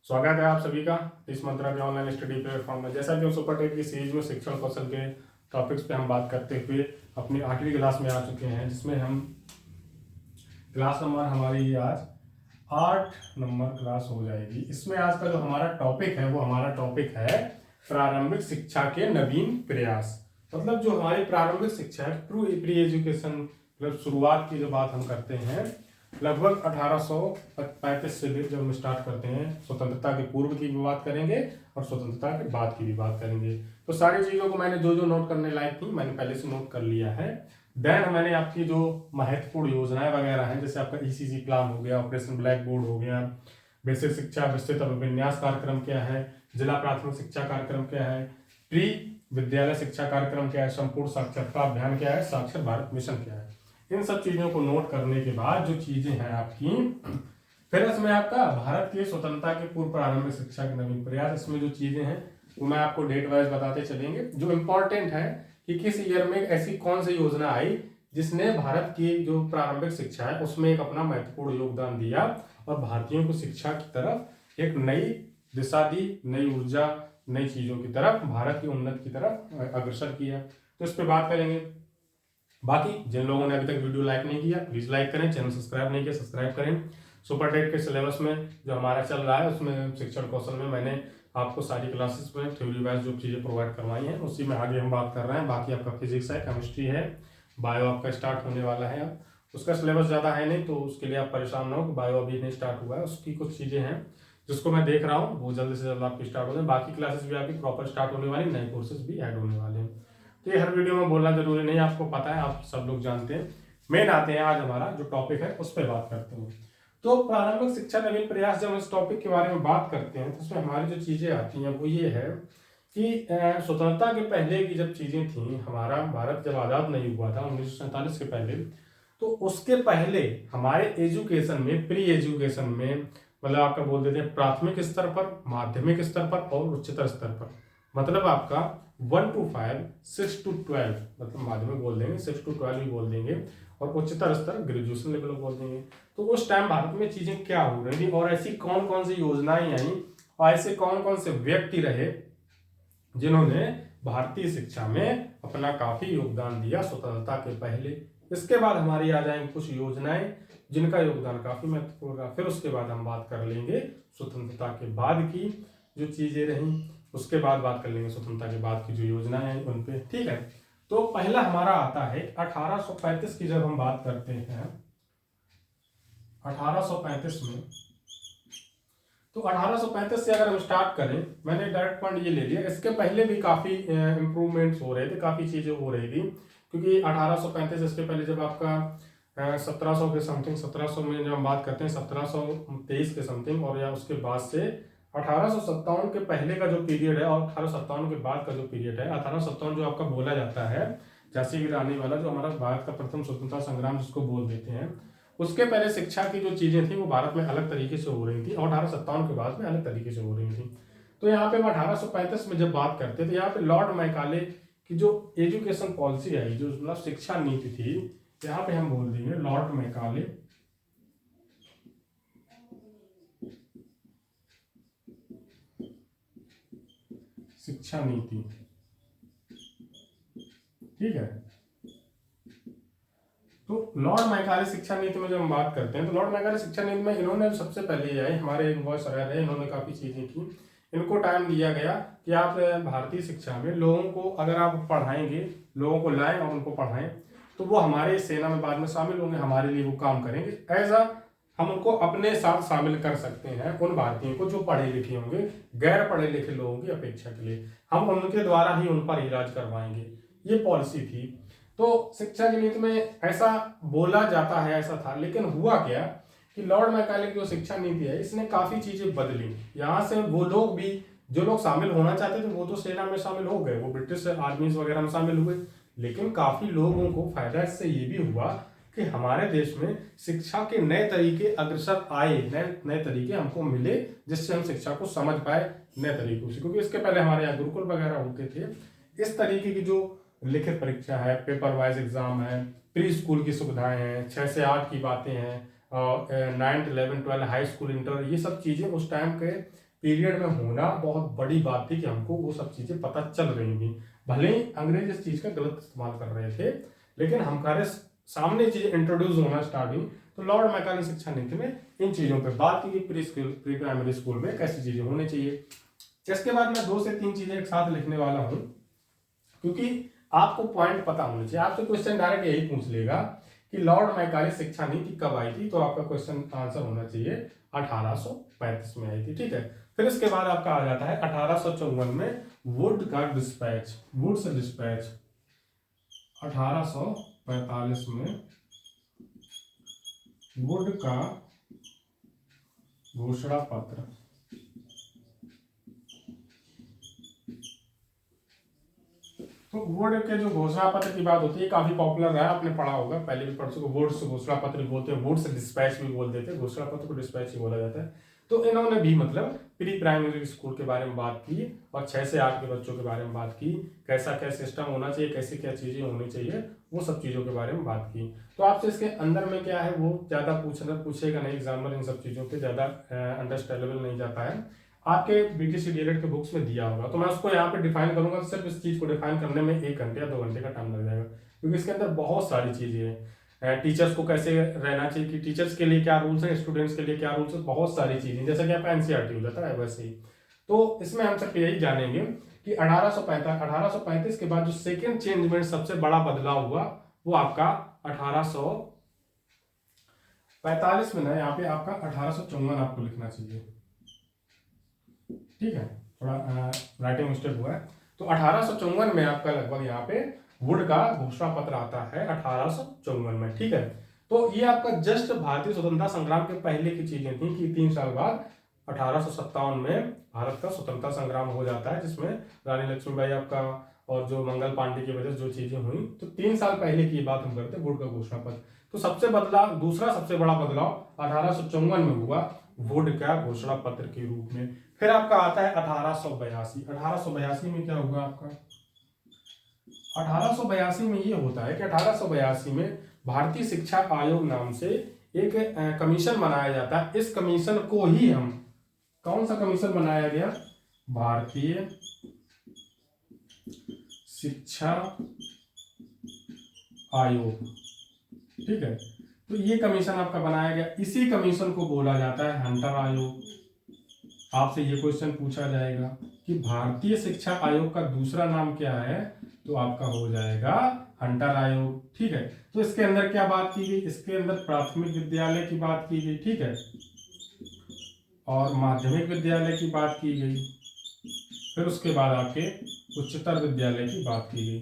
स्वागत है आप सभी का इस मंत्रा के ऑनलाइन स्टडी प्लेटफॉर्म में। जैसा कि हम सुपर टेट की सीरीज में शिक्षण कौशल के टॉपिक्स पे हम बात करते हुए अपनी 8वीं क्लास में आ चुके हैं, जिसमें हम क्लास नंबर हमारी आज 8 नंबर क्लास हो जाएगी। इसमें आज का जो हमारा टॉपिक है वो हमारा टॉपिक है प्रारंभिक शिक्षा के नवीन प्रयास। मतलब जो हमारी प्रारंभिक शिक्षा है, प्री एजुकेशन, मतलब शुरुआत की जो बात हम करते हैं लगभग 1835 से जब हम स्टार्ट करते हैं, स्वतंत्रता के पूर्व की भी बात करेंगे और स्वतंत्रता के बाद की भी बात करेंगे। तो सारी चीज़ों को मैंने जो जो नोट करने लायक थी मैंने पहले से नोट कर लिया है। देन मैंने आपकी जो महत्वपूर्ण योजनाएं वगैरह हैं, जैसे आपका ईसीसी प्लान हो गया, ऑपरेशन ब्लैक बोर्ड हो गया, बेसिक शिक्षा विस्तृत अभिविन्यास कार्यक्रम क्या है, जिला प्राथमिक शिक्षा कार्यक्रम क्या है, प्री विद्यालय शिक्षा कार्यक्रम क्या है, संपूर्ण साक्षरता अभियान क्या है, साक्षर भारत मिशन क्या है, इन सब चीजों को नोट करने के बाद जो चीजें हैं आपकी, फिर इसमें आपका भारत की स्वतंत्रता के पूर्व प्रारंभिक शिक्षा के नवीन प्रयास, इसमें जो चीजें हैं वो मैं आपको डेट वाइज बताते चलेंगे। जो इम्पोर्टेंट है कि किस ईयर में ऐसी कौन सी योजना आई जिसने भारत की जो प्रारंभिक शिक्षा है उसमें एक अपना महत्वपूर्ण योगदान दिया और भारतीयों को शिक्षा की तरफ एक नई दिशा दी, नई ऊर्जा, नई चीजों की तरफ, भारत की उन्नति की तरफ अग्रसर किया। तो इस पर बात करेंगे। बाकी जिन लोगों ने अभी तक वीडियो लाइक नहीं किया प्लीज लाइक करें, चैनल सब्सक्राइब नहीं किया सब्सक्राइब करें। सुपर टेट के सिलेबस में जो हमारा चल रहा है उसमें शिक्षण कौशल में मैंने आपको सारी क्लासेस में थ्योरी वाइज जो चीज़ें प्रोवाइड करवाई हैं उसी में आगे हम बात कर रहे हैं। बाकी आपका फिजिक्स है, केमिस्ट्री है, बायो आपका स्टार्ट होने वाला है। अब उसका सिलेबस ज़्यादा है नहीं तो उसके लिए आप परेशान ना हो कि बायो अभी नहीं स्टार्ट हुआ है। उसकी कुछ चीज़ें हैं जिसको मैं देख रहा हूँ वो जल्द से जल्द आपकी स्टार्ट हो जाए। बाकी क्लासेस भी आपकी प्रॉपर स्टार्ट होने वाली, नए कोर्सेज भी ऐड होने वाले हैं। तो ये हर वीडियो में बोलना जरूरी नहीं, आपको पता है, आप सब लोग जानते हैं। मेन आते हैं आज हमारा जो टॉपिक है उस पर बात करते हैं। तो प्रारंभिक शिक्षा नवीन प्रयास, जब इस टॉपिक के बारे में बात करते हैं तो उसमें हमारी जो चीजें आती हैं वो ये है कि स्वतंत्रता के पहले की जब चीजें थी, हमारा भारत जब आजाद नहीं हुआ था 1947 के पहले, तो उसके पहले हमारे एजुकेशन में, प्री एजुकेशन में, मतलब आपका बोल देते हैं प्राथमिक स्तर पर, माध्यमिक स्तर पर और उच्चतर स्तर पर, मतलब आपका 1 to 5, 6 to 12, मतलब माध्यमिक बोल देंगे, 6 to 12 भी बोल देंगे और उच्चतर स्तर ग्रेजुएशन लेवल बोल देंगे। तो उस टाइम भारत में चीजें क्या हो रही थी और ऐसी कौन कौन सी योजनाएं आई और ऐसे कौन कौन से व्यक्ति रहे जिन्होंने भारतीय शिक्षा में अपना काफी योगदान दिया स्वतंत्रता के पहले। इसके बाद हमारी आ जाएंगी कुछ योजनाएं जिनका योगदान काफी महत्वपूर्ण रहा। फिर उसके बाद हम बात कर लेंगे स्वतंत्रता के बाद की जो चीजें रही, उसके बाद बात कर लेंगे स्वतंत्रता के बाद की जो योजनाएं हैं उन पे। ठीक है, तो पहला हमारा आता है 1835 की। जब हम बात करते हैं 1835 में, तो 1835 से अगर हम स्टार्ट करें, मैंने डायरेक्ट पॉइंट ये ले लिया। इसके पहले भी काफी इंप्रूवमेंट्स हो रहे थे, काफी चीजें हो रही थी, क्योंकि 1835 इसके पहले जब आपका 1700 के समथिंग, 1700 में जब हम बात करते हैं 1723 के समथिंग, और या उसके बाद से 1857 के पहले का जो पीरियड है और 1857 के बाद का जो पीरियड है, 1857 जो आपका बोला जाता है झांसी की रानी वाला, जो हमारा भारत का प्रथम स्वतंत्रता संग्राम जिसको बोल देते हैं, उसके पहले शिक्षा की जो चीजें थी वो भारत में अलग तरीके से हो रही थी और 1857 के बाद में अलग तरीके से हो रही थी। तो यहाँ पे 1835 में जब बात करते तो यहाँ पे लॉर्ड मैकाले की जो एजुकेशन पॉलिसी आई, जो मतलब शिक्षा नीति थी, यहाँ पे हम बोल देंगे लॉर्ड मैकाले शिक्षा नीति। ठीक है, तो लॉर्ड मैकाले शिक्षा नीति में जब हम बात करते हैं तो लॉर्ड मैकाले शिक्षा नीति में इन्होंने सबसे पहले आए, हमारे एक वॉइस रहे, इन्होंने काफी चीजें की। इनको टाइम दिया गया कि आप भारतीय शिक्षा में लोगों को अगर आप पढ़ाएंगे, लोगों को लाएं और उनको पढ़ाएं, तो वो हमारे सेना में बाद में शामिल होंगे, हमारे लिए वो काम करेंगे। ऐसा हम उनको अपने साथ शामिल कर सकते हैं, उन भारतीयों को जो पढ़े लिखे होंगे, गैर पढ़े लिखे लोगों की अपेक्षा के लिए हम उनके द्वारा ही उन पर इलाज करवाएंगे। ये पॉलिसी थी। तो शिक्षा की नीति में ऐसा बोला जाता है, ऐसा था। लेकिन हुआ क्या कि लॉर्ड मैकाले की जो शिक्षा नीति है इसने काफी चीजें बदली। यहाँ से वो लोग भी जो लोग शामिल होना चाहते थे वो तो सेना में शामिल हो गए, वो ब्रिटिश आर्मीज वगैरह में शामिल हुए, लेकिन काफी लोगों को फायदा इससे ये भी हुआ कि हमारे देश में शिक्षा के नए तरीके अग्रसर आए, नए तरीके हमको मिले जिससे हम शिक्षा को समझ पाए नए तरीकों से। क्योंकि इसके पहले हमारे यहाँ गुरुकुल वगैरह होते थे, इस तरीके की जो लिखित परीक्षा है, पेपर वाइज एग्जाम है, प्री स्कूल की सुविधाएं हैं, 6 से 8 की बातें हैं, 9th 11th 12 high school inter, ये सब चीजें उस टाइम के पीरियड में होना बहुत बड़ी बात थी कि हमको वो सब चीजें पता चल रही थी। भले ही अंग्रेज इस चीज का गलत इस्तेमाल कर रहे थे, लेकिन हमारे सामने चीजें इंट्रोड्यूस होना स्टार्ट हुई। तो लॉर्ड मैकाले शिक्षा नीति में इन चीजों पर बात की गई, प्री प्राइमरी स्कूल में कैसी चीजें होनी चाहिए। इसके बाद मैं 2 से 3 चीजें एक साथ लिखने वाला हूं, क्योंकि आपको पॉइंट पता होने चाहिए। आपसे क्वेश्चन डायरेक्ट यही पूछ लेगा कि लॉर्ड मैकाले शिक्षा नीति कब आई थी, तो आपका क्वेश्चन आंसर होना चाहिए 1835 में आई थी। ठीक है, फिर इसके बाद आपका आ जाता है 1854 में वुड का डिस्पैच, वुड्स डिस्पैच। 1845 में वुड का घोषणा पत्र। तो वुड के जो घोषणा पत्र की बात होती है काफी पॉपुलर रहा है, आपने पढ़ा होगा, पहले भी पढ़ चुके। वुड्स घोषणा पत्र भी बोलते हैं, वुड्स डिस्पैच भी बोल देते हैं, घोषणा पत्र को डिस्पैच ही बोला जाता है। तो इन्होंने भी मतलब प्री प्राइमरी स्कूल के बारे में बात की और 6 से 8 के बच्चों के बारे में बात की, कैसा क्या सिस्टम होना चाहिए, कैसी क्या चीजें होनी चाहिए, वो सब चीजों के बारे में बात की। तो आपसे इसके अंदर में क्या है वो ज्यादा पूछेगा नहीं एग्जामिनर, इन सब चीजों के ज्यादा अंडरस्टैंडेबल नहीं जाता है। आपके बीटीसी डीएलएड के बुक्स में दिया होगा, तो मैं उसको यहाँ पे डिफाइन करूंगा, तो सिर्फ इस चीज को डिफाइन करने में 1 घंटे या 2 घंटे का टाइम लग जाएगा, क्योंकि इसके अंदर बहुत सारी चीजें हैं। टीचर्स को कैसे रहना चाहिए, कि टीचर्स के लिए क्या रूल्स हैं, स्टूडेंट्स के लिए क्या रूल्स हैं, बहुत सारी चीजें, जैसे कि आपका एनसीईआरटी हो जाता है वैसे ही। तो इसमें हम सिर्फ यही जानेंगे कि 1835 के बाद जो सेकेंड चेंजमेंट, सबसे बड़ा बदलाव हुआ, वो आपका 1845 में ना, यहाँ पे आपका 1854 आपको लिखना चाहिए। ठीक है, थोड़ा राइटिंग मिस्टेक हुआ है। तो 1854 में आपका लगभग यहाँ पे वुड का घोषणा पत्र आता है 1854 में। ठीक है, तो ये आपका जस्ट भारतीय स्वतंत्रता संग्राम के पहले की चीजें थी कि 3 साल बाद 1857 में भारत का स्वतंत्रता संग्राम हो जाता है, जिसमें रानी लक्ष्मीबाई आपका और जो मंगल पांडे की वजह से जो चीजें हुई, तो 3 साल पहले की बात हम करते हैं, वुड का घोषणा पत्र। तो दूसरा सबसे बड़ा बदलाव 1854 में हुआ, वुड का घोषणा पत्र के रूप में। फिर आपका आता है 1882। 1882 में क्या हुआ आपका? 1882 में ये होता है कि 1882 में भारतीय शिक्षा आयोग नाम से एक कमीशन बनाया जाता है। इस कमीशन को ही हम, कौन सा कमीशन बनाया गया? भारतीय शिक्षा आयोग। ठीक है, तो ये कमीशन आपका बनाया गया, इसी कमीशन को बोला जाता है हंटर आयोग। आपसे ये क्वेश्चन पूछा जाएगा कि भारतीय शिक्षा आयोग का दूसरा नाम क्या है, तो आपका हो जाएगा हंटर आयोग। ठीक है, तो इसके अंदर क्या बात की गई? इसके अंदर प्राथमिक विद्यालय की बात की गई, ठीक है, और माध्यमिक विद्यालय की बात की गई, फिर उसके बाद आपके उच्चतर विद्यालय की बात की गई।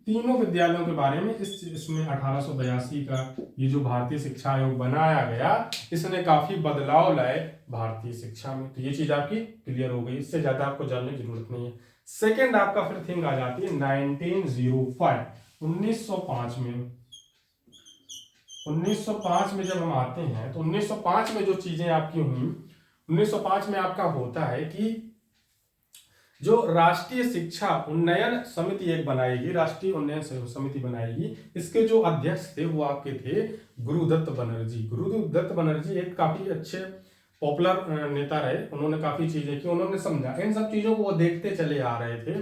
तीनों विद्यालयों के बारे में इसमें 1882 का ये जो भारतीय शिक्षा आयोग बनाया गया, इसने काफी बदलाव लाए भारतीय शिक्षा में। तो ये चीज आपकी क्लियर हो गई, इससे ज्यादा आपको जानने की जरूरत नहीं है। सेकेंड आपका फिर थिंग आ जाती है 1905, 1905 में। 1905 में जब हम आते हैं, तो 1905 में जो चीजें आपकी हुई, 1905 में आपका होता है कि जो राष्ट्रीय शिक्षा उन्नयन समिति एक बनाएगी, राष्ट्रीय उन्नयन समिति बनाएगी। इसके जो अध्यक्ष थे वो आपके थे गुरुदत्त बनर्जी। गुरुदत्त बनर्जी एक काफी अच्छे पॉपुलर नेता रहे, उन्होंने काफी चीजें की, उन्होंने समझा, इन सब चीजों को वो देखते चले आ रहे थे,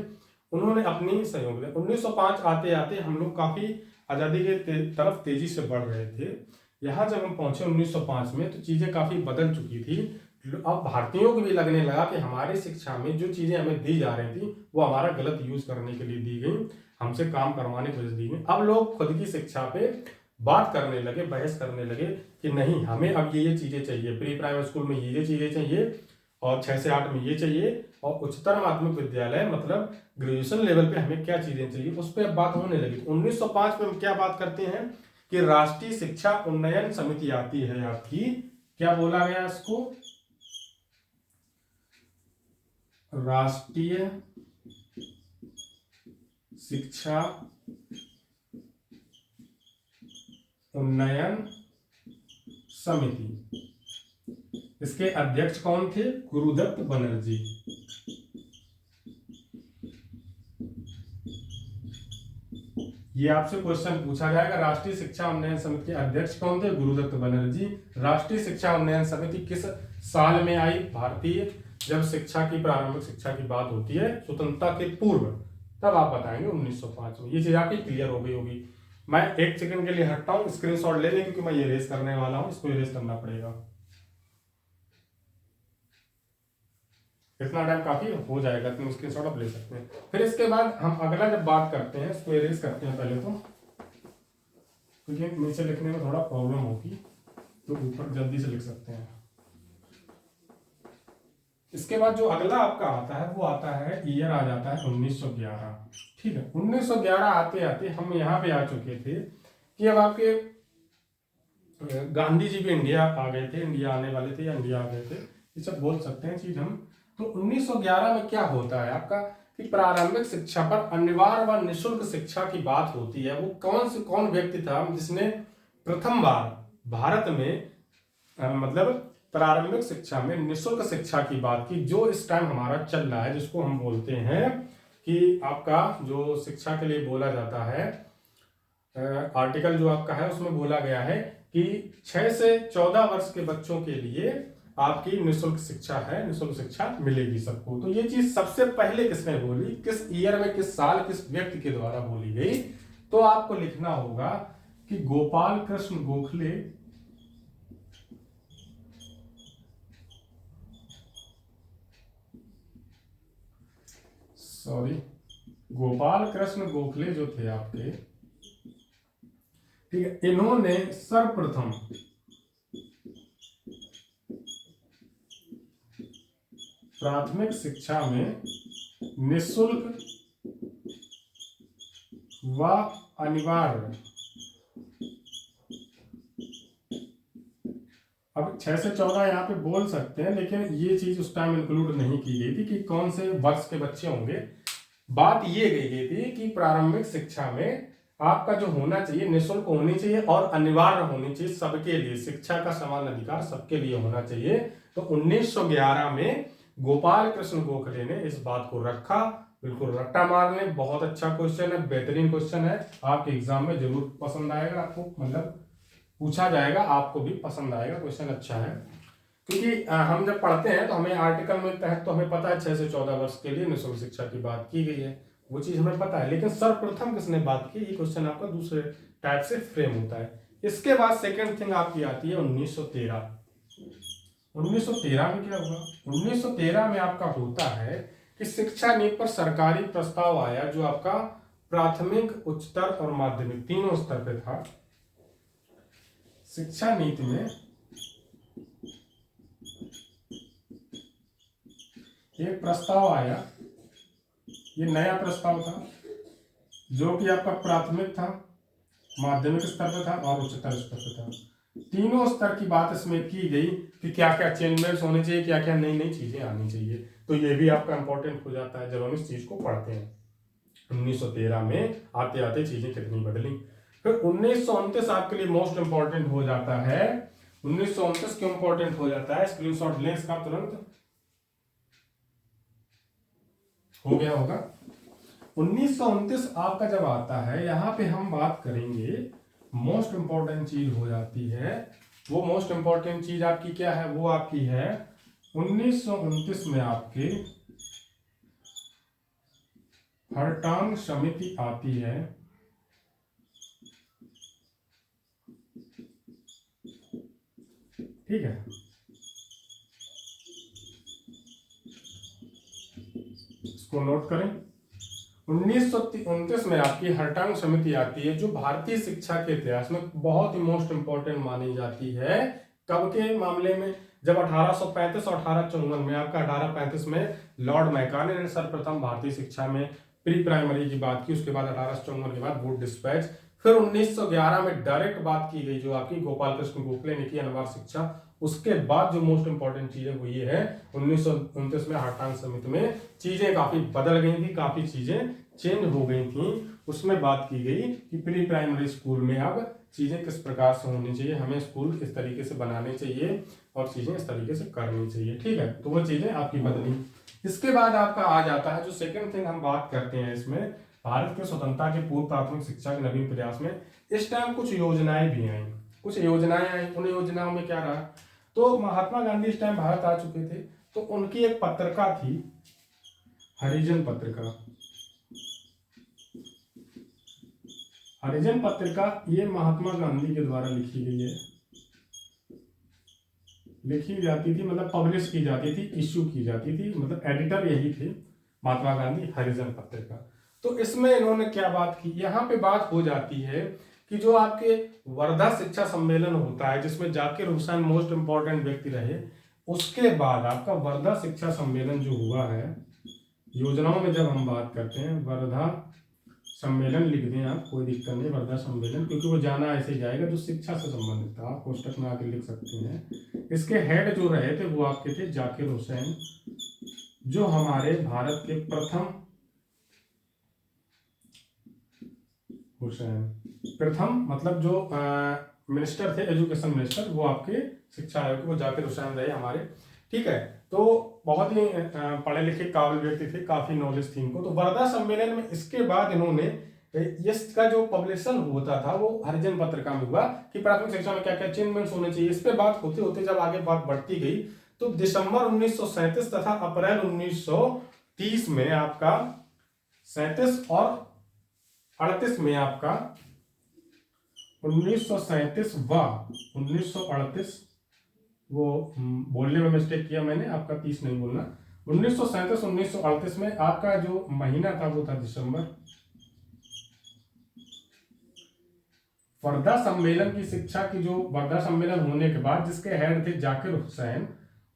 उन्होंने अपनी सहयोग दिया। 1905 आते आते हम लोग काफी आजादी के तरफ तेजी से बढ़ रहे थे। यहाँ जब हम पहुंचे 1905 में, तो चीजें काफी बदल चुकी थी। अब भारतीयों को भी लगने लगा कि हमारी शिक्षा में जो चीजें हमें दी जा रही थी वो हमारा गलत यूज करने के लिए दी गई, हमसे काम करवाने की वजह से दी गई। अब लोग खुद की शिक्षा पे बात करने लगे, बहस करने लगे कि नहीं, हमें अब ये चीजें चाहिए, प्री प्राइमरी स्कूल में ये चीजें चाहिए, और 6 से 8 में ये चाहिए, और उच्चतर माध्यमिक विद्यालय मतलब ग्रेजुएशन लेवल पे हमें क्या चीजें चाहिए, उस पर बात होने लगी। 1905 में हम क्या बात करते हैं कि राष्ट्रीय शिक्षा उन्नयन समिति आती है आपकी। क्या बोला गया इसको? राष्ट्रीय शिक्षा उन्नयन समिति। इसके अध्यक्ष कौन थे? गुरुदत्त बनर्जी। ये आपसे क्वेश्चन पूछा जाएगा। राष्ट्रीय शिक्षा उन्नयन समिति के अध्यक्ष कौन थे? गुरुदत्त बनर्जी। राष्ट्रीय शिक्षा उन्नयन समिति किस साल में आई? भारतीय जब शिक्षा की प्रारंभिक शिक्षा की बात होती है स्वतंत्रता के पूर्व, तब आप बताएंगे 1905 में। ये चीज आपकी क्लियर हो गई होगी। मैं एक सेकंड के लिए हटता हूँ, स्क्रीनशॉट ले लें क्योंकि मैं ये रेस करने वाला हूँ, इसको इरेज करना पड़ेगा। इतना टाइम काफी हो जाएगा, इतने स्क्रीनशॉट आप ले सकते हैं। फिर इसके बाद हम अगला जब बात करते हैं, इसको इरेज करते हैं पहले तो, क्योंकि नीचे लिखने में थोड़ा प्रॉब्लम होगी, तो ऊपर जल्दी से लिख सकते हैं। इसके बाद जो अगला आपका आता है वो आता है, ईयर आ जाता है 1911। ठीक है, 1911 आते आते हम यहाँ पे आ चुके थे कि अब आपके गांधी जी भी इंडिया आ गए थे, इंडिया आने वाले थे या इंडिया आ गए थे, ये सब बोल सकते हैं चीज हम। तो 1911 में क्या होता है आपका कि प्रारंभिक शिक्षा पर अनिवार्य व निःशुल्क शिक्षा की बात होती है। वो कौन व्यक्ति था जिसने प्रथम बार भारत में मतलब प्रारंभिक शिक्षा में निःशुल्क शिक्षा की बात की, जो इस टाइम हमारा चल रहा है, जिसको हम बोलते हैं कि आपका जो शिक्षा के लिए बोला जाता है, आर्टिकल जो आपका है उसमें बोला गया है कि 6 से 14 वर्ष के बच्चों के लिए आपकी निःशुल्क शिक्षा है, निःशुल्क शिक्षा मिलेगी सबको। तो ये चीज सबसे पहले किसने बोली, किस ईयर में, किस साल, किस व्यक्ति के द्वारा बोली गई? तो आपको लिखना होगा कि गोपाल कृष्ण गोखले गोपाल कृष्ण गोखले जो थे आपके, ठीक है, इन्होंने सर्वप्रथम प्राथमिक शिक्षा में निःशुल्क व अनिवार्य, अब 6 से 14 यहाँ पे बोल सकते हैं, लेकिन ये चीज उस टाइम इंक्लूड नहीं की गई थी कि कौन से वर्ष के बच्चे होंगे। बात ये कही गई थी कि प्रारंभिक शिक्षा में आपका जो होना चाहिए निःशुल्क होनी चाहिए और अनिवार्य होनी चाहिए सबके लिए, शिक्षा का समान अधिकार सबके लिए होना चाहिए। तो 1911 में गोपाल कृष्ण गोखले ने इस बात को रखा। बिल्कुल रट्टा मारने, बहुत अच्छा क्वेश्चन है, बेहतरीन क्वेश्चन है, आपके एग्जाम में जरूर पसंद आएगा आपको, मतलब पूछा जाएगा, आपको भी पसंद आएगा, क्वेश्चन अच्छा है। क्योंकि हम जब पढ़ते हैं तो हमें आर्टिकल में तहत तो हमें पता है 6 से 14 वर्ष के लिए निःशुल्क शिक्षा की बात की गई है, वो चीज हमें पता है, लेकिन सर्वप्रथम किसने बात की, ये क्वेश्चन आपका दूसरे टाइप से फ्रेम होता है। इसके बाद सेकंड थिंग आपकी आती है 1913। 1913 में क्या हुआ? 1913 में आपका होता है कि शिक्षा नीति पर सरकारी प्रस्ताव आया, जो आपका प्राथमिक, उच्चतर और माध्यमिक तीनों स्तर पे था। शिक्षा नीति में एक प्रस्ताव आया, ये नया प्रस्ताव था, जो कि आपका प्राथमिक था, माध्यमिक स्तर पर था और उच्चतर स्तर पर था। तीनों स्तर की बात इसमें की गई कि क्या क्या चेंजमेंट्स होने चाहिए, क्या क्या नई नई चीजें आनी चाहिए। तो ये भी आपका इंपॉर्टेंट हो जाता है जब हम इस चीज को पढ़ते हैं। 1913 में आते आते चीजें कितनी बदली। फिर 1929 आपके लिए मोस्ट इंपॉर्टेंट हो जाता है। 1929 क्यों इंपॉर्टेंट हो जाता है? स्क्रीनशॉट लें इसका तुरंत, हो गया होगा। 1929 आपका जब आता है, यहां पे हम बात करेंगे, मोस्ट इंपॉर्टेंट चीज हो जाती है। वो मोस्ट इंपॉर्टेंट चीज आपकी क्या है? वो आपकी है 1929 में आपके हर्टांग समिति आती है। ठीक है, इसको नोट करें। 1929 में आपकी हर्टांग समिति आती है, जो भारतीय शिक्षा के इतिहास में बहुत ही मोस्ट इंपॉर्टेंट मानी जाती है। कब के मामले में? जब 1835 और 1854 में, आपका 1835 में लॉर्ड मैकाले ने सर्वप्रथम भारतीय शिक्षा में प्री प्राइमरी की बात की, उसके बाद 1854 के बाद वुड डिस्पैच, फिर 1911 में डायरेक्ट बात की गई जो आपकी गोपाल कृष्ण गोखले ने की, अनिवार्य शिक्षा। उसके बाद जो मोस्ट इंपॉर्टेंट चीज है वो ये है 1929 में हर्टांग समिति में चीजें काफी बदल गई थी, काफी चीजें चेंज हो गई थी। उसमें बात की गई कि प्री प्राइमरी स्कूल में अब चीजें किस प्रकार से होनी चाहिए, हमें स्कूल किस तरीके से बनाने चाहिए और चीजें इस तरीके से करनी चाहिए। ठीक है, तो वो चीजें आपकी बदली। इसके बाद आपका आ जाता है जो सेकंड थिंग हम बात करते हैं इसमें, भारत के स्वतंत्रता के पूर्व प्राथमिक शिक्षा के नवीन प्रयास में इस टाइम कुछ योजनाएं भी आई, कुछ योजनाएं आई। उन योजनाओं में क्या रहा, तो महात्मा गांधी इस टाइम भारत आ चुके थे, तो उनकी एक पत्रिका थी हरिजन पत्रिका। हरिजन पत्रिका ये महात्मा गांधी के द्वारा लिखी गई है, लिखी जाती थी मतलब पब्लिश की जाती थी, इश्यू की जाती थी, मतलब एडिटर यही थे महात्मा गांधी, हरिजन पत्रिका। तो इसमें इन्होंने क्या बात की, यहाँ पे बात हो जाती है कि जो आपके वर्धा शिक्षा सम्मेलन होता है जिसमें जाकिर हुसैन मोस्ट इंपॉर्टेंट व्यक्ति रहे, उसके बाद आपका वर्धा शिक्षा सम्मेलन जो हुआ है, योजनाओं में जब हम बात करते हैं वर्धा सम्मेलन लिख दें आप, कोई दिक्कत नहीं, वर्धा सम्मेलन, क्योंकि वो जाना ऐसे जाएगा जो शिक्षा से संबंधित था, आप कोष्टक में आके लिख सकते हैं। इसके हेड जो रहे थे वो आपके थे जाकिर हुसैन, जो हमारे भारत के प्रथम मतलब जो मिनिस्टर थे, एजुकेशन मिनिस्टर, वो आपके शिक्षा आयोग के वो जाकिर हुसैन रहे हमारे। ठीक है, तो बहुत ही पढ़े लिखे काबिल व्यक्ति थे, काफी नॉलेज थी इनको। तो वर्धा सम्मेलन में इसके बाद इन्होंने इसका जो पब्लिशन होता था वो हरिजन पत्रिका में हुआ कि प्राथमिक शिक्षा में क्या क्या चेंजमेंट्स होने चाहिए। इस पे बात होते होते जब आगे बात बढ़ती गई तो दिसंबर 1937 तथा अप्रैल 1930 में आपका 37 और 38 में आपका 1937 व 1938, वो बोलने में मिस्टेक किया मैंने, आपका 30 नहीं बोलना, 1937 1938 में आपका जो महीना था वो था दिसंबर। वर्धा सम्मेलन की शिक्षा की जो वर्धा सम्मेलन होने के बाद जिसके हेड थे जाकिर हुसैन,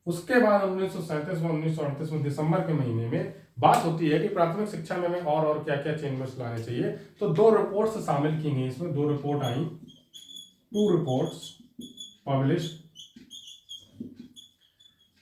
उसके बाद 1937 में 1938 में दिसंबर के महीने में बात होती है कि प्राथमिक शिक्षा में हमें और क्या क्या चेंजेस लाने चाहिए। तो 2 रिपोर्ट्स शामिल की गई इसमें, 2 रिपोर्ट आई, 2 रिपोर्ट्स पब्लिश।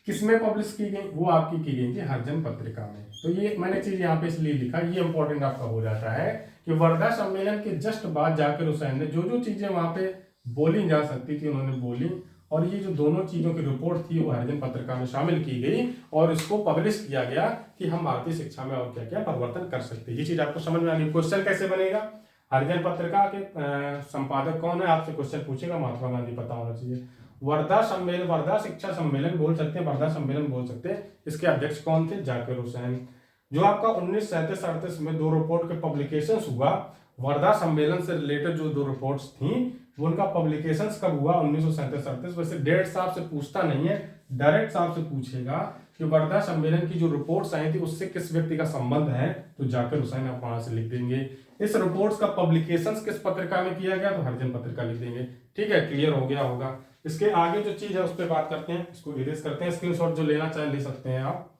किसमें पब्लिश की गई, वो आपकी की गई थी हरिजन पत्रिका में। तो ये मैंने चीज यहाँ पे इसलिए लिखा, ये इंपॉर्टेंट आपका हो जाता है कि वर्धा सम्मेलन के जस्ट बाद जाकिर हुसैन ने जो जो चीजें वहां पे बोली जा सकती थी उन्होंने बोली, और ये जो दोनों चीजों की रिपोर्ट थी वो हरिजन पत्रिका में शामिल की गई और इसको पब्लिश किया गया कि हम भारतीय शिक्षा में और क्या क्या परिवर्तन कर सकते हैं। ये चीज आपको समझ में आ गई। क्वेश्चन कैसे बनेगा, हरिजन पत्रिका के संपादक कौन है, आपसे क्वेश्चन पूछेगा, महात्मा गांधी पता होना चाहिए। वर्धा सम्मेलन, वर्धा शिक्षा सम्मेलन बोल सकते हैं, वर्धा सम्मेलन बोल सकते हैं, इसके अध्यक्ष कौन थे, जाकिर हुसैन। जो आपका 1937-38 में 2 रिपोर्ट के पब्लिकेशंस हुआ, वर्धा सम्मेलन से रिलेटेड जो 2 रिपोर्ट्स थी वो उनका पब्लिकेशंस कब हुआ, 1937-38। वैसे डेट्स आपसे पूछता नहीं है, डायरेक्ट आपसे पूछेगा कि वर्धा सम्मेलन की जो रिपोर्ट्स आई थी उससे किस व्यक्ति का संबंध है, तो जाकिर हुसैन आप वहां से लिख देंगे। इस रिपोर्ट्स का पब्लिकेशंस किस पत्रिका में किया गया, तो हरिजन पत्रिका लिख देंगे। ठीक है, क्लियर हो गया होगा। इसके आगे जो चीज है उस पर बात करते हैं, इसको इरेज करते हैं। स्क्रीनशॉट जो लेना चाहे ले सकते हैं आप,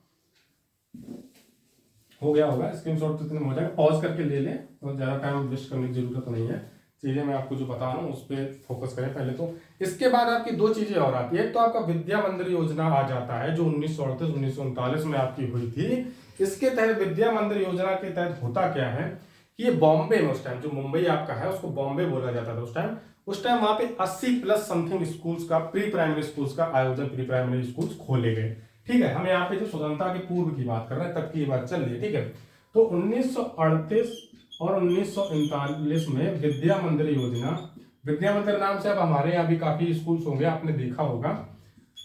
हो गया होगा स्क्रीनशॉट, तो इतने हो जाएगा, पॉज करके ले लें, तो ज्यादा टाइम वेस्ट करने की जरूरत नहीं है। चीजें मैं आपको जो बता रहा हूँ उस पर फोकस करें पहले तो। इसके बाद आपकी 2 चीजें और आती है, एक तो आपका विद्या मंदिर योजना आ जाता है जो 1938-1939 में आपकी हुई थी। इसके तहत विद्या मंदिर योजना के तहत होता क्या है कि ये बॉम्बे में उस टाइम, जो मुंबई आपका है उसको बॉम्बे बोला जाता था उस टाइम वहां पे 80+ समथिंग स्कूल्स का, प्री प्राइमरी स्कूल्स का आयोजन, प्री प्राइमरी स्कूल्स खोले गए। ठीक है, हम यहाँ पे जो स्वतंत्रता के पूर्व की बात कर रहे हैं तब की बात चल रही है। ठीक है, तो 1938 और 1939 में विद्या मंदिर योजना, विद्या मंदिर नाम से अब हमारे यहाँ भी काफी स्कूल्स होंगे, आपने देखा होगा।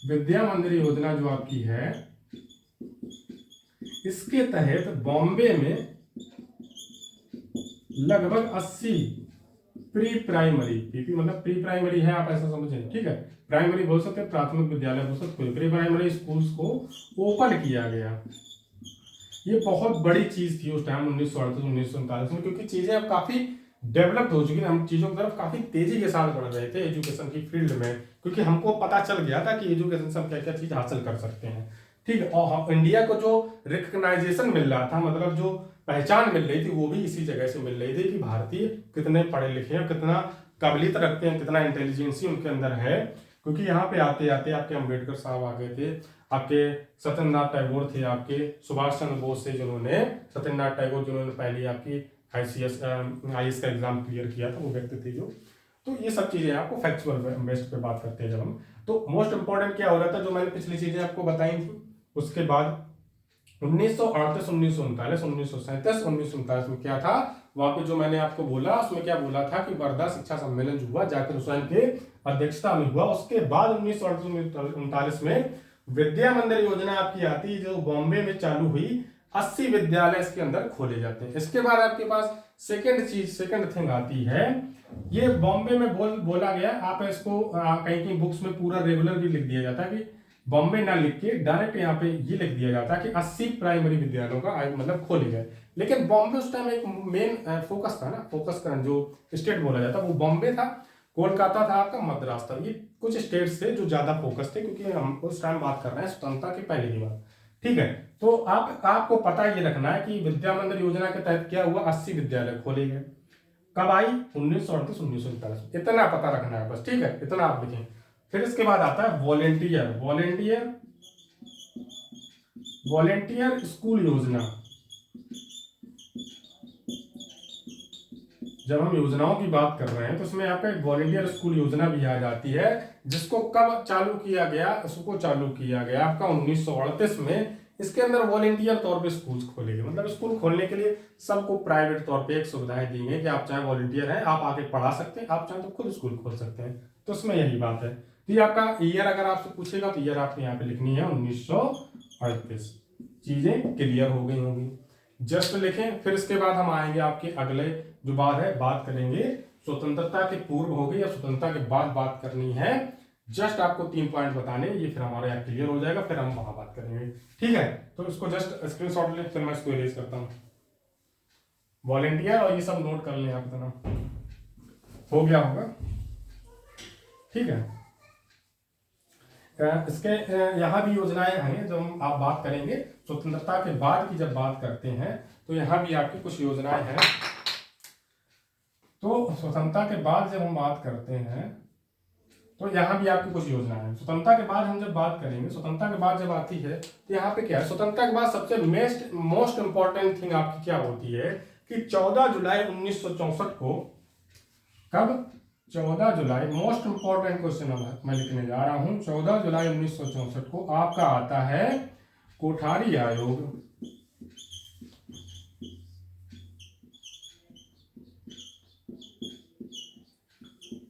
विद्या मंदिर योजना जो आपकी है, इसके तहत बॉम्बे में लगभग 80 प्री प्राइमरी, पीपी मतलब प्री प्राइमरी है, आप ऐसा समझें। ठीक है, प्राइमरी बोल सकते हैं, प्राथमिक विद्यालय बोल सकते हैं, प्री प्राइमरी स्कूल्स को ओपन किया गया। ये बहुत बड़ी चीज थी उस टाइम 1938-1939 में, क्योंकि चीजें अब काफी डेवलप्ड हो चुकी थी, हम चीजों की तरफ काफी तेजी के साथ बढ़ रहे थे एजुकेशन की फील्ड में, क्योंकि हमको पता चल गया था कि एजुकेशन से हम क्या क्या चीज हासिल कर सकते हैं। ठीक है, और इंडिया को जो रिकग्नाइजेशन मिल रहा था, मतलब जो पहचान मिल रही थी, वो भी इसी जगह से मिल रही थी कि भारतीय कितने पढ़े लिखे हैं, कितना काबिलियत रखते हैं, कितना इंटेलिजेंसी उनके अंदर है। क्योंकि यहाँ पे आते आते आपके अम्बेडकर साहब आ गए थे, आपके सत्येंद्रनाथ टैगोर थे, आपके सुभाष चंद्र बोस थे, जिन्होंने सत्येंद्रनाथ टैगोर जिन्होंने पहले आपकी ICS IAS का एग्जाम क्लियर किया था, वो व्यक्ति थे जो। तो ये सब चीजें आपको फैक्चुअल बेस्ड पे बात करते हैं जब हम, तो मोस्ट इंपॉर्टेंट क्या हो रहा था, जो मैंने पिछली चीजें आपको बताई थी, उसके बाद 1938, 1939, 1937, 1939 में क्या था, वहां पे जो मैंने आपको बोला उसमें क्या बोला था कि वर्धा शिक्षा सम्मेलन जो हुआ जाकिर हुसैन के अध्यक्षता में हुआ। उसके बाद 1938 में विद्या मंदिर योजना आपकी आती है जो बॉम्बे में चालू हुई। 80 विद्यालय इसके अंदर खोले जाते हैं। इसके बाद आपके पास सेकंड थिंग आती है, ये बॉम्बे में बोला गया, आप इसको कहीं की बुक्स में पूरा रेगुलर भी लिख दिया जाता है कि बॉम्बे ना लिख के डायरेक्ट यहाँ पे ये लिख दिया जाता है कि 80 प्राइमरी विद्यालयों का मतलब खोले गए। लेकिन बॉम्बे उस टाइम एक मेन फोकस था ना, फोकस का जो स्टेट बोला जाता वो बॉम्बे था, कोलकाता था आपका, मद्रास था, ये कुछ स्टेट्स थे जो ज्यादा फोकस थे, क्योंकि हम उस टाइम बात कर रहे हैं स्वतंत्रता के पहले की बात। ठीक है, तो आपको पता ये रखना है कि विद्या मंदिर योजना के तहत क्या हुआ, 80 विद्यालय खोले गए। कब आई, 1938, 1939, इतना पता रखना है बस। ठीक है, इतना आप लिखें। फिर इसके बाद आता है वॉलेंटियर स्कूल योजना। जब हम योजनाओं की बात कर रहे हैं तो उसमें आपका एक वॉलेंटियर स्कूल योजना भी आ जाती है, जिसको कब चालू किया गया, उसको चालू किया गया आपका 1938 में। इसके अंदर वॉलेंटियर तौर पे स्कूल खोले गए, मतलब स्कूल खोलने के लिए सबको प्राइवेट तौर पे एक सुविधाएं दी गई कि आप चाहे वॉलेंटियर हैं आप आगे पढ़ा सकते हैं, आप चाहे तो खुद स्कूल खोल सकते हैं। तो उसमें यही बात है। तो ये आपका ईयर अगर आपसे पूछेगा तो ईयर आपको यहाँ पे लिखनी है 1938। चीजें क्लियर हो गई होंगी, जस्ट लिखें। फिर इसके बाद हम आएंगे आपके अगले जो बात करेंगे स्वतंत्रता के पूर्व हो गई या स्वतंत्रता के बाद बात करनी है। जस्ट आपको 3 पॉइंट बताने, ये फिर हमारा यहाँ क्लियर हो जाएगा, फिर हम वहां बात करेंगे। ठीक है, तो इसको जस्ट स्क्रीनशॉट लें, फिर मैं इसको इरेज करता हूँ। वॉलेंटियर और ये सब नोट कर लें आप, इतना हो गया होगा। ठीक है, इसके यहाँ भी योजनाएं हैं जो हम आप बात करेंगे स्वतंत्रता के बाद की। जब बात करते हैं तो यहाँ भी आपकी कुछ योजनाएं हैं। तो स्वतंत्रता के बाद जब हम बात करते हैं तो यहाँ भी आपकी कुछ योजनाएं हैं। स्वतंत्रता के बाद हम जब बात करेंगे, स्वतंत्रता के बाद जब आती है तो यहाँ पे क्या है, स्वतंत्रता के बाद सबसे मोस्ट इंपॉर्टेंट थिंग आपकी क्या होती है कि 14 जुलाई 1964 को, कब, 14 जुलाई, मोस्ट इंपॉर्टेंट क्वेश्चन मैं लिखने जा रहा हूं। 14 जुलाई 1964 को आपका आता है कोठारी आयोग।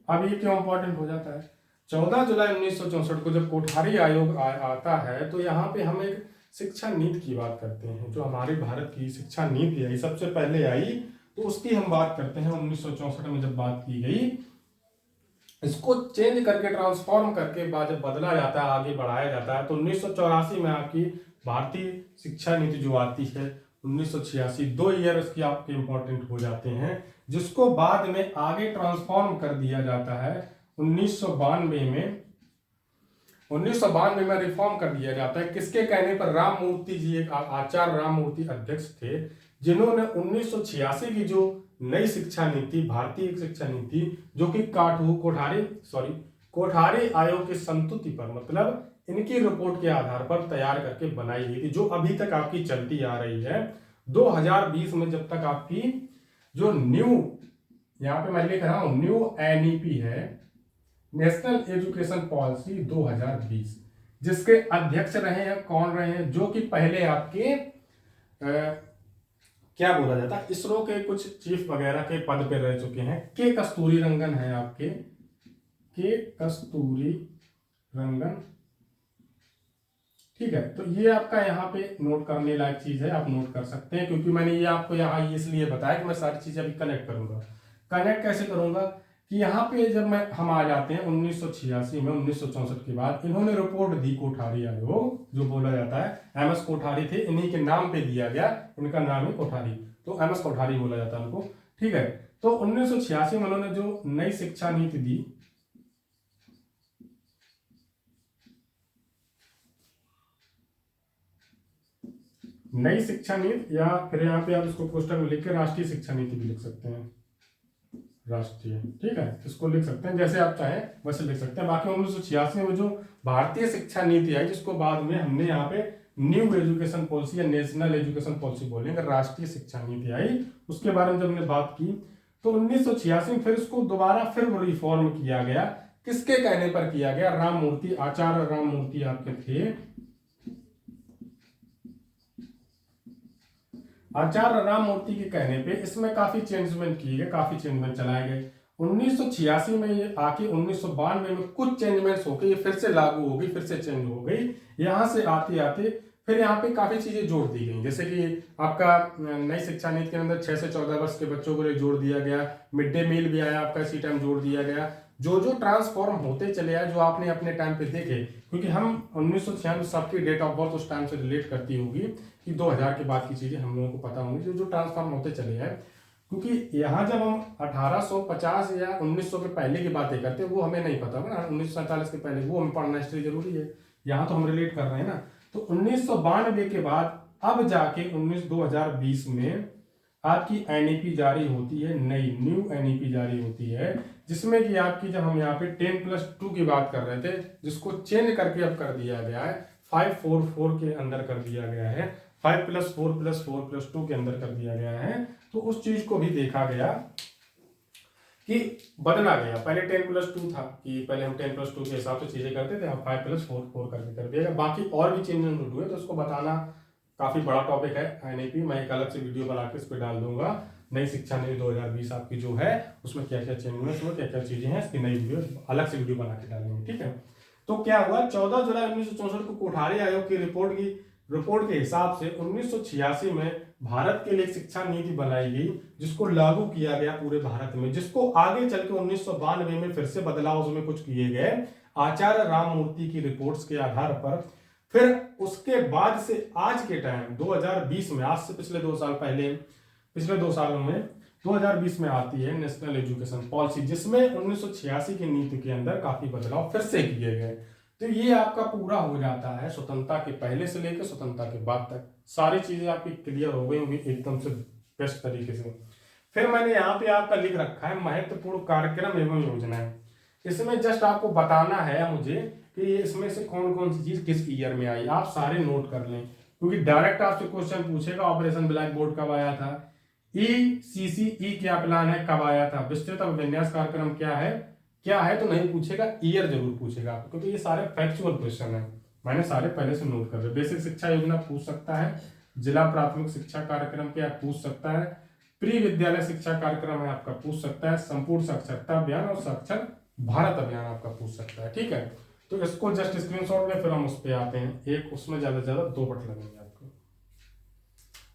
अब ये क्यों इंपॉर्टेंट हो जाता है, 14 जुलाई 1964 को जब कोठारी आयोग आता है तो यहाँ पे हम एक शिक्षा नीति की बात करते हैं। जो हमारे भारत की शिक्षा नीति आई, सबसे पहले आई, तो उसकी हम बात करते हैं। 1964 में जब बात की गई, इसको चेंज करके ट्रांसफॉर्म करके बाद जब बदला जाता है, आगे बढ़ाया जाता है, तो 1984 में आपकी भारतीय शिक्षा नीति जो आती है, 1986, 2 ईयर इसकी आपके इंपॉर्टेंट हो जाते हैं, जिसको बाद में आगे ट्रांसफॉर्म कर दिया जाता है 1992 में। 1992 में रिफॉर्म कर दिया जाता है, किसके कहने पर, राम मूर्ति जी, एक आचार्य राम मूर्ति अध्यक्ष थे, जिन्होंने 1986 की जो नई शिक्षा नीति, भारतीय शिक्षा नीति, जो कि कोठारी आयोग की संस्तुति पर, मतलब इनकी रिपोर्ट के आधार पर तैयार करके बनाई गई थी, जो अभी तक आपकी चलती आ रही है। 2020 में जब तक आपकी जो न्यू, यहाँ पे मैं लिख रहा हूं, न्यू एनईपी है, नेशनल एजुकेशन पॉलिसी 2020, जिसके अध्यक्ष रहे हैं, कौन रहे हैं, जो कि पहले आपके क्या बोला जाता है, इसरो के कुछ चीफ वगैरह के पद पे रह चुके हैं। के कस्तूरी रंगन है आपके, के कस्तूरी रंगन। ठीक है, तो ये आपका यहाँ पे नोट करने लायक चीज है, आप नोट कर सकते हैं, क्योंकि मैंने ये आपको यहाँ इसलिए बताया कि मैं सारी चीजें अभी कनेक्ट करूंगा। कनेक्ट कैसे करूंगा कि यहाँ पे जब हम आ जाते हैं 1986 में, 1964 के बाद इन्होंने रिपोर्ट दी, कोठारी आयोग जो बोला जाता है, एमएस कोठारी थे, इन्हीं के नाम पे दिया गया, इनका नाम है कोठारी, तो एमएस कोठारी बोला जाता है उनको। ठीक है, तो 1986 में उन्होंने जो नई शिक्षा नीति दी, नई शिक्षा नीति, या फिर यहाँ पे आप इसको पोस्टर में लिख के राष्ट्रीय शिक्षा नीति भी लिख सकते हैं, राष्ट्रीय। ठीक है, इसको लिख सकते हैं, जैसे आप चाहें वैसे लिख सकते हैं। बाकी 1986 में जो भारतीय शिक्षा नीति आई, जिसको बाद में हमने यहाँ पे न्यू एजुकेशन पॉलिसी या नेशनल एजुकेशन पॉलिसी बोलेंगे, राष्ट्रीय शिक्षा नीति आई, उसके बारे में जब हमने बात की तो 1986 में फिर इसको दोबारा फिर रिफॉर्म किया गया। किसके कहने पर किया गया, राम मूर्ति, आचार्य राम मूर्ति आपके थे, आचार्य राममूर्ति के कहने पे इसमें काफी चेंजमेंट किए गए, काफी चेंजमेंट चलाए गए। 1986 में ये आके 1992 में कुछ चेंजमेंट्स हो गए, ये फिर से लागू हो गई, फिर से चेंज हो गई। यहाँ से आते आते फिर यहाँ पे काफी चीजें जोड़ दी गई, जैसे कि आपका नई शिक्षा नीति के अंदर 6 से 14 वर्ष के बच्चों को लिए जोड़ दिया गया, मिड डे मील भी आया आपका, इसी टाइम जोड़ दिया गया। जो जो ट्रांसफॉर्म होते चले आए, जो आपने अपने टाइम पे देखे, क्योंकि हम 1996 सबकी डेट ऑफ बर्थ उस टाइम से रिलेट करती होगी कि 2000 के बाद की चीजें हम लोगों को पता होंगी, जो जो ट्रांसफॉर्म होते चले आए। क्योंकि यहाँ जब हम 1850 या 1900 के पहले की बातें करते हैं वो हमें नहीं पता होगा ना, 1947 के पहले वो हमें पढ़ना हिस्ट्री जरूरी है, यहाँ तो हम रिलेट कर रहे हैं ना। तो 1992 के बाद अब जाके 2020 में आपकी एनईपी जारी होती है, नई न्यू एनईपी जारी होती है, जिसमें कि आपकी जब हम यहाँ पे 10+2 की बात कर रहे थे, जिसको चेंज करके अब कर दिया गया है 544 के अंदर कर दिया गया है, 5+4+4+2 के अंदर कर दिया गया है। तो उस चीज को भी देखा गया कि बदला गया। पहले 10+2 था कि पहले हम 10+2 के हिसाब से चीजें करते थे, अब 5+4 करके कर दिया गया। बाकी और भी चेंजेस हुए तो उसको बताना काफी बड़ा टॉपिक है एनईपी, मैं एक अलग से वीडियो बना के इस पर डाल दूंगा। नई शिक्षा नीति 2020 आपकी जो है उसमें क्या क्या चेंज हुए, उसमें क्या क्या चीजें हैं, इसकी नई वीडियो अलग से वीडियो बना के डालेंगे, ठीक है। तो क्या हुआ, 14 जुलाई 1964 को कोठारी आयोग की रिपोर्ट के हिसाब से 1986 में भारत के लिए शिक्षा नीति बनाई गई, जिसको लागू किया गया पूरे भारत में, जिसको आगे चल के 1992 में फिर से बदलाव उसमें कुछ किए गए आचार्य राममूर्ति की रिपोर्ट्स के आधार पर। फिर उसके बाद से आज के टाइम 2020 में, आज से पिछले 2 साल पहले, पिछले 2 सालों में 2020 में आती है नेशनल एजुकेशन पॉलिसी, जिसमें 1986 की नीति के अंदर काफी बदलाव फिर से किए गए। तो ये आपका पूरा हो जाता है स्वतंत्रता के पहले से लेकर स्वतंत्रता के बाद तक, सारी चीजें आपकी क्लियर हो गई होंगी एकदम से बेस्ट तरीके से। फिर मैंने यहाँ पे आपका लिख रखा है महत्वपूर्ण कार्यक्रम एवं योजनाएं। इसमें जस्ट आपको बताना है मुझे कि इसमें से कौन कौन सी चीज किस ईयर में आई, आप सारे नोट कर लें, क्योंकि डायरेक्ट आपसे क्वेश्चन पूछेगा ऑपरेशन ब्लैक बोर्ड कब आया था, ECCE क्या प्लान है कब आया था, विस्तृत अभिविन्यास कार्यक्रम क्या है तो नहीं पूछेगा, ईयर जरूर पूछेगा, क्योंकि ये सारे फैक्चुअल क्वेश्चन है, मैंने सारे पहले से नोट कर रहे। बेसिक शिक्षा योजना पूछ सकता है, जिला प्राथमिक शिक्षा कार्यक्रम क्या पूछ सकता है, प्री विद्यालय शिक्षा कार्यक्रम है आपका पूछ सकता है, संपूर्ण साक्षरता अभियान और साक्षर भारत अभियान आपका पूछ सकता है, ठीक है। तो इसको जस्ट स्क्रीनशॉट में फिर हम उस पर आते हैं, एक उसमें ज्यादा से ज्यादा 2 पट लगेंगे आपको।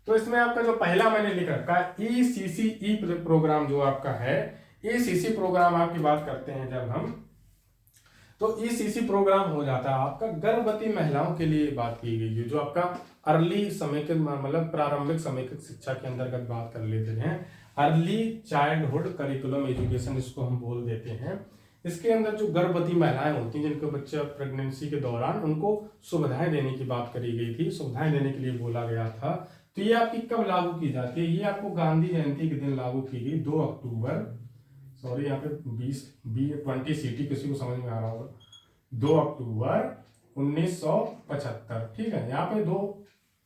तो इसमें आपका जो पहला मैंने लिख रखा है ECCE प्रोग्राम जो आपका है, ECC प्रोग्राम आपकी बात करते हैं जब हम, तो ECC प्रोग्राम हो जाता है आपका गर्भवती महिलाओं के लिए बात की गई है, जो आपका अर्ली समेकित मतलब प्रारंभिक समेकित शिक्षा के अंतर्गत बात कर लेते हैं, अर्ली चाइल्डहुड करिकुलम एजुकेशन इसको हम बोल देते हैं। इसके अंदर जो गर्भवती महिलाएं होती हैं जिनके बच्चे प्रेगनेंसी के दौरान, उनको सुविधाएं देने की बात करी गई थी, सुविधाएं देने के लिए बोला गया था। तो ये आपकी कब लागू की जाती है, ये आपको गांधी जयंती के दिन लागू की गई, 2 अक्टूबर, सॉरी यहाँ पे 20 सीटी किसी को समझ में आ रहा होगा, 2 अक्टूबर 1975, ठीक है। यहाँ पे 2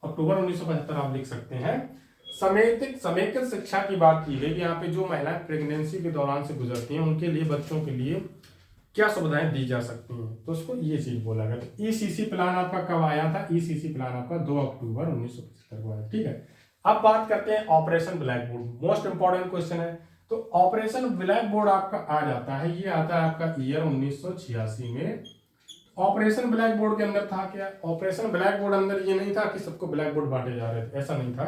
अक्टूबर 1975 आप लिख सकते हैं। समेकित शिक्षा की बात की गई, यहाँ पे जो महिलाएं प्रेगनेंसी के दौरान से गुजरती हैं उनके लिए, बच्चों के लिए क्या सुविधाएं दी जा सकती हैं, तो उसको ये चीज बोला गया। तो ECC प्लान आपका कब आया था, ECC प्लान आपका 2 अक्टूबर 1975 को आया, ठीक है। अब बात करते हैं operation black board, most important question है। तो ऑपरेशन ब्लैक बोर्ड आपका आ जाता है, ये आता है आपका ईयर 1986 में। ऑपरेशन ब्लैक बोर्ड के अंदर था क्या, ऑपरेशन ब्लैक बोर्ड अंदर ये नहीं था कि सबको ब्लैक बोर्ड बांटे जा रहे थे, ऐसा नहीं था।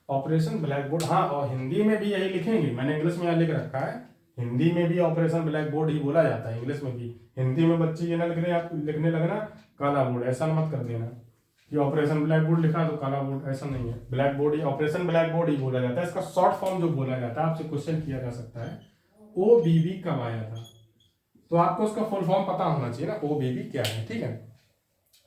ऑपरेशन ब्लैक बोर्ड, हाँ, और हिंदी में भी यही लिखेंगे, मैंने इंग्लिश में यहाँ लिख रखा है, हिंदी में भी ऑपरेशन ब्लैक बोर्ड ही बोला जाता है, इंग्लिश में भी। हिंदी में बच्चे ये ना लिखने लगना काला बोर्ड, ऐसा मत कर देना कि ऑपरेशन ब्लैक बोर्ड लिखा तो काला बोर्ड, ऐसा नहीं है। ब्लैक बोर्ड ही, ऑपरेशन ब्लैक बोर्ड ही बोला जाता है। इसका शॉर्ट फॉर्म जो बोला जाता है, आपसे क्वेश्चन किया जा सकता है, OBB कब आया था, तो आपको उसका फुल फॉर्म पता होना चाहिए ना, OBB क्या है, ठीक है।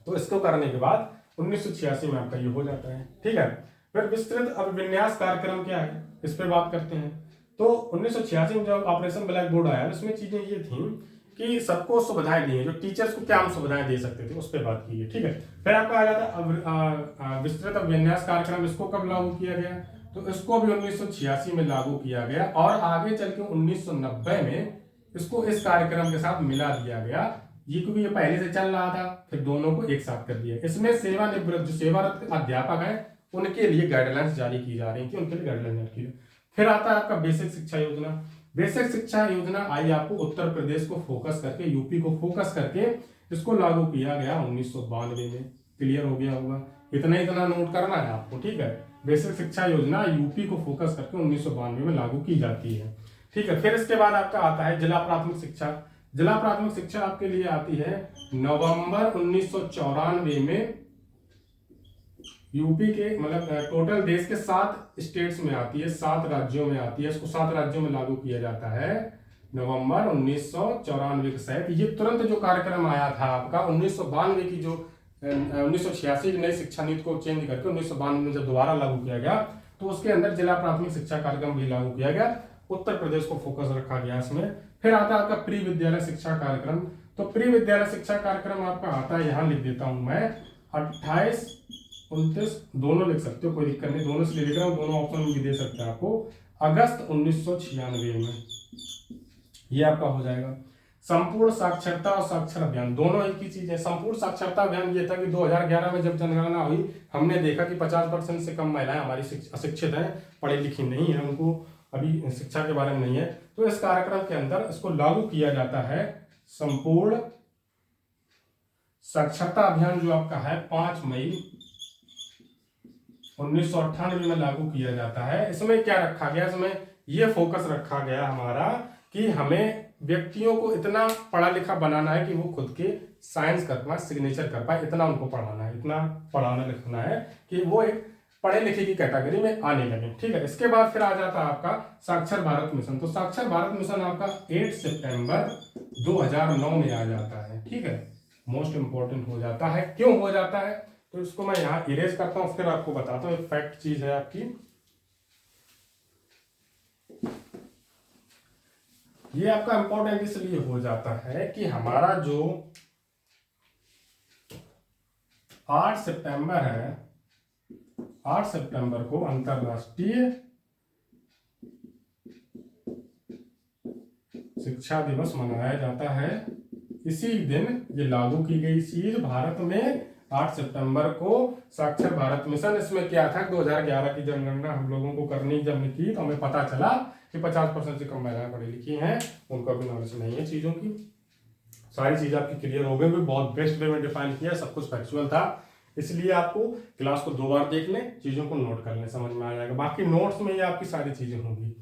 तो इसको करने के बाद 1986 में आपका ये हो जाता है, ठीक है। फिर विस्तृत अभिविन्यास कार्यक्रम क्या है, इस पर बात करते हैं। तो 1986 में जब ऑपरेशन ब्लैक बोर्ड आया, उसमें चीजें ये थी कि सबको सुविधाएं दी, जो टीचर्स को क्या हम सुविधाएं दे सकते थे, उस पर बात की है, ठीक है। फिर आपका आ जाता विस्तृत अभिविन्यास कार्यक्रम, इसको कब लागू किया गया, तो इसको भी 1986 में लागू किया गया, और आगे चल के 1990 में इसको इस कार्यक्रम के साथ मिला दिया गया, ये क्योंकि ये पहले से चल रहा था, फिर दोनों को एक साथ कर दिया। इसमें सेवानिवृत्त जो सेवारत अध्यापक है उनके लिए गाइडलाइंस जारी की जा रही है कि उनके लिए गाइडलाइंस जारी की। फिर आता है आपका बेसिक शिक्षा योजना। बेसिक शिक्षा योजना आई आपको उत्तर प्रदेश को फोकस करके, यूपी को फोकस करके इसको लागू किया गया 1992 में। क्लियर हो गया होगा, इतना नोट करना है आपको, ठीक है। बेसिक शिक्षा योजना यूपी को फोकस करके 1992 में लागू की जाती है, ठीक है। फिर इसके बाद आपका आता है जिला प्राथमिक शिक्षा। जिला प्राथमिक शिक्षा आपके लिए आती है नवंबर 1994 में। यूपी के मतलब टोटल देश के 7 स्टेट्स में आती है, 7 राज्यों में आती है। इसको 7 राज्यों में लागू किया जाता है नवंबर 1994 के तहत। ये तुरंत जो कार्यक्रम आया था आपका 1992 की, जो 1986 की नई शिक्षा नीति को चेंज करके 1992 में जब दोबारा लागू किया गया, तो उसके अंदर जिला प्राथमिक शिक्षा कार्यक्रम भी लागू किया गया। उत्तर प्रदेश को फोकस रखा गया इसमें। फिर आता है आपका प्री विद्यालय शिक्षा कार्यक्रम। तो प्री विद्यालय शिक्षा कार्यक्रम आपका आता है, यहां लिख देता हूं मैं, 28, 29 दोनों लिख सकते हो, कोई दिक्कत नहीं, दोनों से लिख रहा हूं, दोनों ऑप्शन भी दे सकते हैं आपको। अगस्त 1996 में ये आपका हो जाएगा। संपूर्ण साक्षरता और साक्षर अभियान दोनों एक ही चीज है। संपूर्ण साक्षरता अभियान ये था कि 2011 में जब जनगणना हुई, हमने देखा कि 50% से कम महिलाएं हमारी अशिक्षित हैं, पढ़ी लिखी नहीं है, उनको अभी शिक्षा के बारे में नहीं है। तो इस कार्यक्रम के अंदर इसको लागू किया जाता है। संपूर्ण साक्षरता अभियान जो आपका है 5 मई 1998 में लागू किया जाता है। इसमें क्या रखा गया, इसमें यह फोकस रखा गया हमारा कि हमें व्यक्तियों को इतना पढ़ा लिखा बनाना है कि वो खुद के साइंस कर पाए, सिग्नेचर कर पाए, इतना उनको पढ़ाना है, इतना पढ़ाना लिखना है कि वो एक पढ़े लिखे की कैटेगरी में आने लगे, ठीक है। इसके बाद फिर आ जाता है आपका साक्षर भारत मिशन। तो साक्षर भारत मिशन आपका 8 सितंबर 2009 में आ जाता है, ठीक है। मोस्ट इंपॉर्टेंट हो जाता है। क्यों हो जाता है, तो इसको मैं यहाँ इरेज करता हूँ, फिर आपको बताता हूँ। एक फैक्ट चीज है आपकी, ये आपका इंपॉर्टेंट इसलिए हो जाता है कि हमारा जो 8 सितंबर है, 8 सितंबर को अंतरराष्ट्रीय शिक्षा दिवस मनाया जाता है। इसी दिन ये लागू की गई चीज भारत में 8 सितंबर को साक्षर भारत मिशन। इसमें क्या था, 2011 की जनगणना हम लोगों को करनी जब की, तो हमें पता चला कि 50% से कम महिलाएं पढ़ी लिखी हैं, उनका भी नॉलेज नहीं है चीजों की। सारी चीजें आपकी क्लियर हो गई, बहुत बेस्ट वे में डिफाइन किया, सब कुछ फैक्चुअल था। इसलिए आपको क्लास को 2 बार देख लें, चीजों को नोट कर लें, समझ में आ जाएगा। बाकी नोट्स में ये आपकी सारी चीजें होंगी।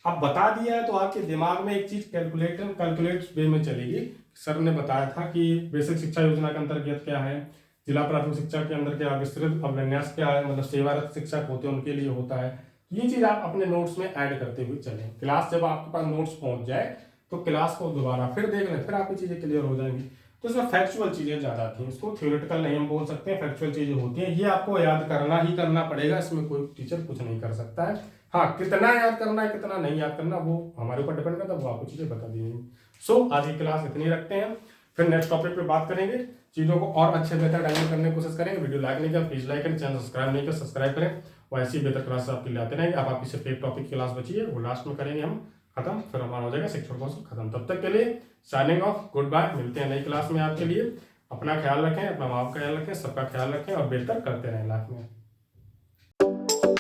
अब बता दिया है तो आपके दिमाग में एक चीज कैलकुलेट वे में चलेगी। सर ने बताया था कि बेसिक शिक्षा योजना के अंतर्गत क्या है, जिला प्राथमिक शिक्षा के अंदर क्या विस्तृत अभिन्यास क्या है, मतलब सेवारत शिक्षक होते हैं उनके लिए होता है। ये चीज आप अपने नोट्स में ऐड करते हुए चलें। क्लास जब आपके पास नोट्स पहुंच जाए तो क्लास को दोबारा फिर देख लें, फिर आपकी चीजें क्लियर हो जाएंगी। तो इसमें फैक्चुअल चीजें ज्यादा थी, इसको थ्योरेटिकल नहीं हम बोल सकते हैं, फैक्चुअल चीजें होती हैं। ये आपको याद करना ही करना पड़ेगा, इसमें कोई टीचर कुछ नहीं कर सकता है। हाँ, कितना याद करना है कितना नहीं याद करना वो हमारे ऊपर डिपेंड करता है, वो आपको चीजें बता दी जाएंगी। सो आज की क्लास इतनी रखते हैं, फिर नेक्स्ट टॉपिक पे बात करेंगे, चीजों को और अच्छे बेहतर डायमेंट करने की कोशिश करेंगे। वीडियो लाइक नहीं किया प्लीज लाइक करें, चैनल सब्सक्राइब नहीं किया सब्सक्राइब करें। और ऐसी बेहतर क्लास आपके लिए आते रहेंगे। अब आपकी सिर्फ एक टॉपिक की क्लास बची है, वो लास्ट में करेंगे हम खत्म, फिर हमारा हो जाएगा शिक्षण कौशल खत्म। तब तक के लिए साइनिंग ऑफ, गुड बाय। मिलते हैं नई क्लास में आपके लिए। अपना ख्याल रखें, अपना माँ का ख्याल रखें, सबका ख्याल रखें और बेहतर करते रहें लाइफ में।